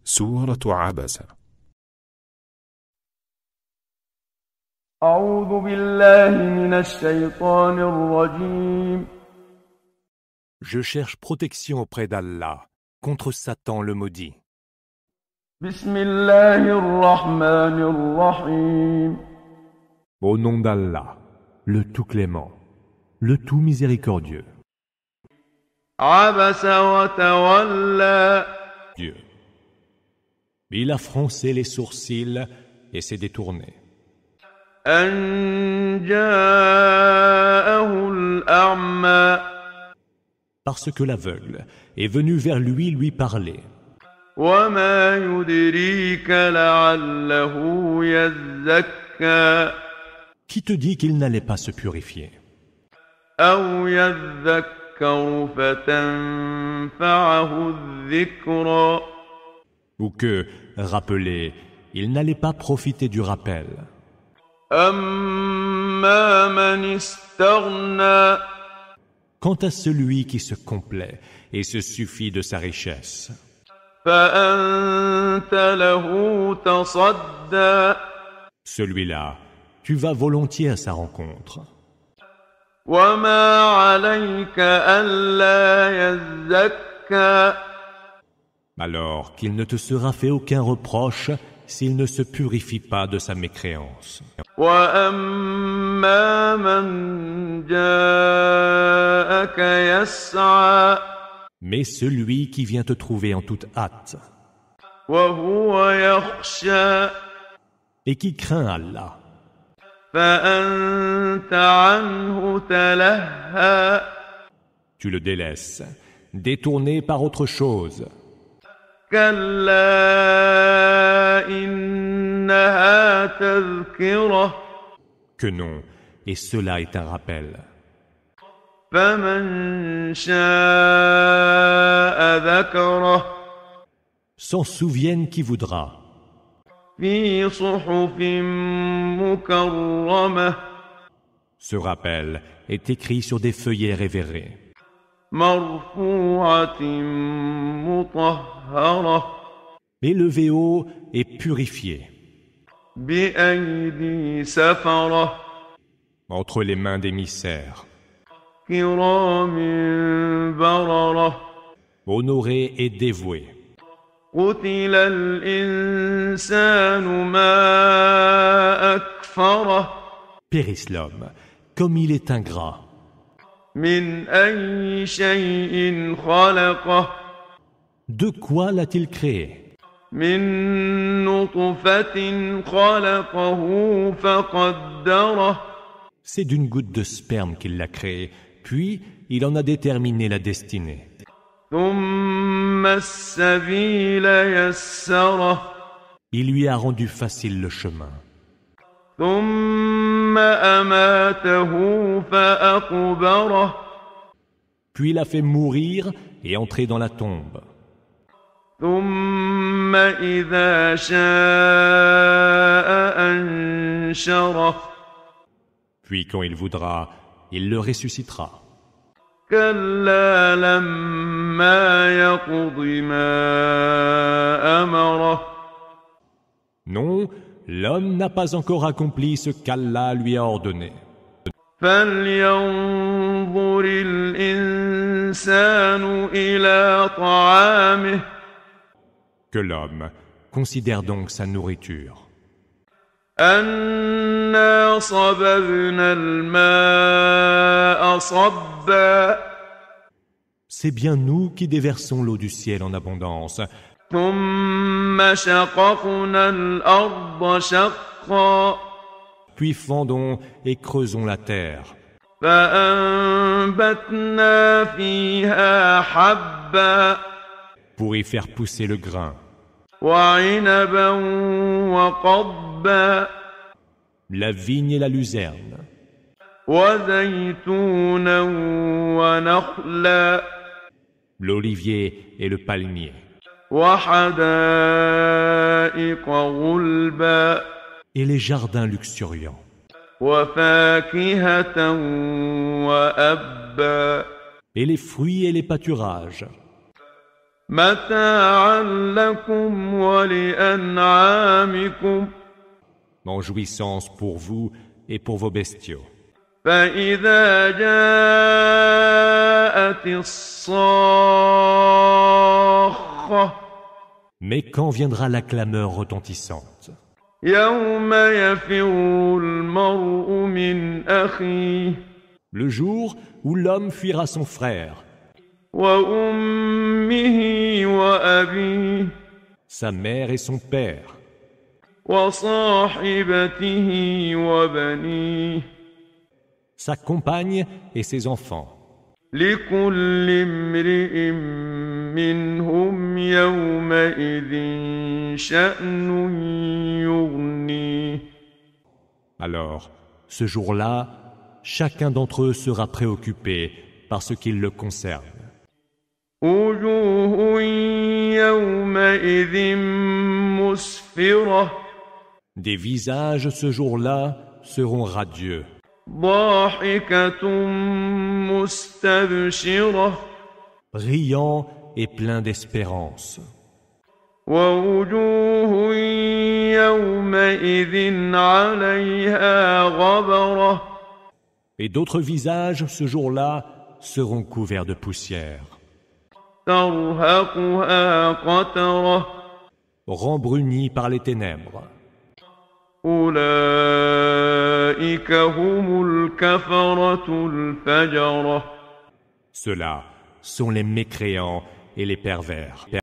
سورة عبس. أعوذ بالله من الشيطان الرجيم. Je cherche protection auprès d'Allah contre Satan le maudit. بسم الله الرحمن الرحيم. Au nom d'Allah, le tout clément, le tout miséricordieux. عبس وتولى. Dieu. Il a froncé les sourcils et s'est détourné. أن جاءه الأعمى. Parce que l'aveugle est venu vers lui parler. وما يدريك لعله يزكى. Qui te dit qu'il n'allait pas se purifier? أو يذكر فتنفعه الذكرى. Ou que, rappelé, il n'allait pas profiter du rappel. أما من استغنى. Quant à celui qui se complaît et se suffit de sa richesse, فأنت له تصدى. celui-là, tu vas volontiers à sa rencontre. وما عليك ألا يزكى. Alors qu'il ne te sera fait aucun reproche s'il ne se purifie pas de sa mécréance. وأما من جاءك يسعى. Mais celui qui vient te trouver en toute hâte وهو يخشى. et qui craint Allah, فأنت عنه تلهى. tu le délaisses, détourné par autre chose. كلا إنها تذكرة. Que non, et cela est un rappel. فمن شاء ذكره. S'en souvienne qui voudra. في صحف مكرمة. Ce rappel est écrit sur des feuillets révérés, مرفوعة مطهرة. élevé haut et purifié, بأيدي سفرة. entre les mains d'émissaires, كرام بررة. honoré et dévoué. قتل الإنسان ما أكفره. Périsse l'homme, comme il est ingrat. من أي شيء خلقه. De quoi l'a-t-il créé? من نطفة خلقه فقدره. C'est d'une goutte de sperme qu'il l'a créé, puis il en a déterminé la destinée. ثم السبيل يسره. Il lui a rendu facile le chemin. ثم أماته فأقبره. Puis il a fait mourir et entrer dans la tombe. ثم إذا شاء أنشره. Puis quand il voudra, il le ressuscitera. كلا لما يقض ما أمره. Non, l'homme n'a pas encore accompli ce qu'Allah lui a ordonné. فلينظر الإنسان إلى طعامه. Que l'homme considère donc sa nourriture. أنا صببنا الماء صبا. C'est bien nous qui déversons l'eau du ciel en abondance. ثم شققنا الأرض شقا. Puis fendons et creusons la terre. فأنبتنا فيها حبا. Pour y faire pousser le grain. وعنبا وقضبا. La vigne et la luzerne. وزيتونا ونخلا. L'olivier et le palmier. وحدائق غلبا. Et les jardins luxuriants. وفاكهة وأبا. Et les fruits et les pâturages. متاعا لكم ولأنعامكم en jouissance pour vous et pour vos bestiaux. فإذا جاءت الصاخة Mais quand viendra la clameur retentissante, يوم يفر المرء من أخيه le jour où l'homme fuira son frère, وأمه وأبيه sa mère et son père, وصاحبته وبنيه sa compagne et ses enfants. لكل امرئ منهم يومئذ شأن يغنيه Alors, ce jour-là, chacun d'entre eux sera préoccupé par ce qui le concerne. وجوه يومئذ مسفرة Des visages ce jour-là seront radieux, ضاحكة مستبشرة brillants et pleins d'espérance. ووجوه يومئذ عليها غبرة Et d'autres visages ce jour-là seront couverts de poussière, ترهقها قترة rembrunis par les ténèbres. أولئك هم الكفرة الفجرة Ceux-là sont les mécréants et les pervers.